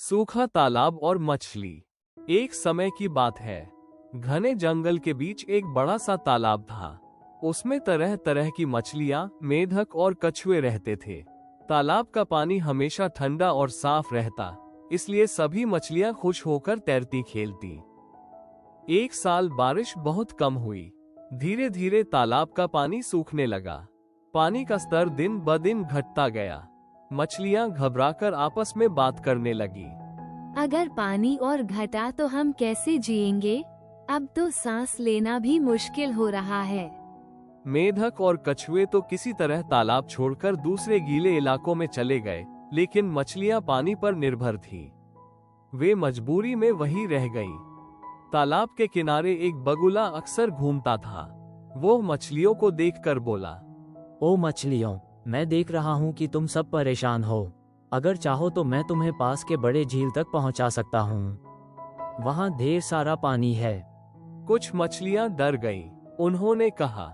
सूखा तालाब और मछली। एक समय की बात है, घने जंगल के बीच एक बड़ा सा तालाब था। उसमें तरह तरह की मछलियां, मेढक और कछुए रहते थे। तालाब का पानी हमेशा ठंडा और साफ रहता, इसलिए सभी मछलियां खुश होकर तैरती खेलती। एक साल बारिश बहुत कम हुई। धीरे धीरे तालाब का पानी सूखने लगा। पानी का स्तर दिन ब दिन घटता गया। मछलियां घबराकर आपस में बात करने लगी। अगर पानी और घटा तो हम कैसे जिएंगे? अब तो सांस लेना भी मुश्किल हो रहा है। मेढक और कछुए तो किसी तरह तालाब छोड़कर दूसरे गीले इलाकों में चले गए, लेकिन मछलियां पानी पर निर्भर थीं। वे मजबूरी में वहीं रह गईं। तालाब के किनारे एक बगुला अक्सर घूमता था। वो मछलियों को देखकर बोला, ओ मछलियों, मैं देख रहा हूँ कि तुम सब परेशान हो। अगर चाहो तो मैं तुम्हें पास के बड़े झील तक पहुँचा सकता हूँ। वहाँ ढेर सारा पानी है। कुछ मछलियां डर गईं। उन्होंने कहा,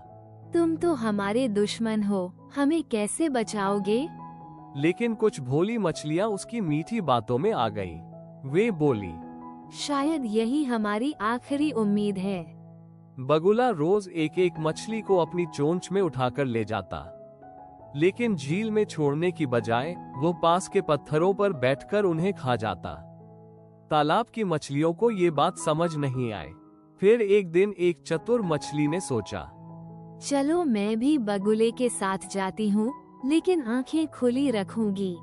तुम तो हमारे दुश्मन हो, हमें कैसे बचाओगे? लेकिन कुछ भोली मछलियां उसकी मीठी बातों में आ गईं। वे बोली, शायद यही हमारी आखिरी उम्मीद है। बगुला रोज एक एक मछली को अपनी चोंच में उठाकर ले जाता, लेकिन झील में छोड़ने की बजाय वो पास के पत्थरों पर बैठकर उन्हें खा जाता। तालाब की मछलियों को ये बात समझ नहीं आई। फिर एक दिन एक चतुर मछली ने सोचा, चलो मैं भी बगुले के साथ जाती हूँ, लेकिन आंखें खुली रखूंगी।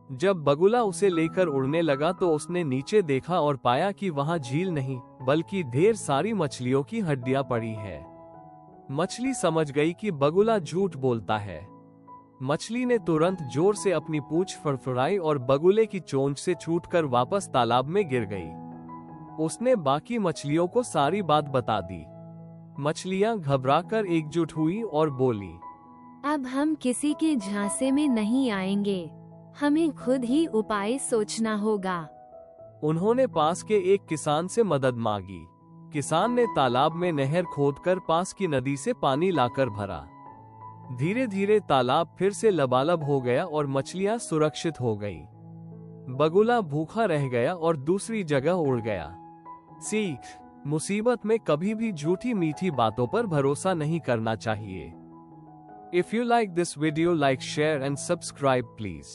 जब बगुला उसे लेकर उड़ने लगा तो उसने नीचे देखा और पाया कि वहाँ झील नहीं, बल्कि ढेर सारी मछलियों की हड्डियां पड़ी है। मछली समझ गई कि बगुला झूठ बोलता है। मछली ने तुरंत जोर से अपनी पूंछ फड़फड़ाई और बगुले की चोंच से छूटकर वापस तालाब में गिर गई। उसने बाकी मछलियों को सारी बात बता दी। मछलियां घबराकर एकजुट हुई और बोली, अब हम किसी के झांसे में नहीं आएंगे, हमें खुद ही उपाय सोचना होगा। उन्होंने पास के एक किसान से मदद मांगी। किसान ने तालाब में नहर खोदकर पास की नदी से पानी लाकर भरा। धीरे धीरे तालाब फिर से लबालब हो गया और मछलियां सुरक्षित हो गईं। बगुला भूखा रह गया और दूसरी जगह उड़ गया। सीख: मुसीबत में कभी भी झूठी मीठी बातों पर भरोसा नहीं करना चाहिए। If you like this video, like, share and subscribe please.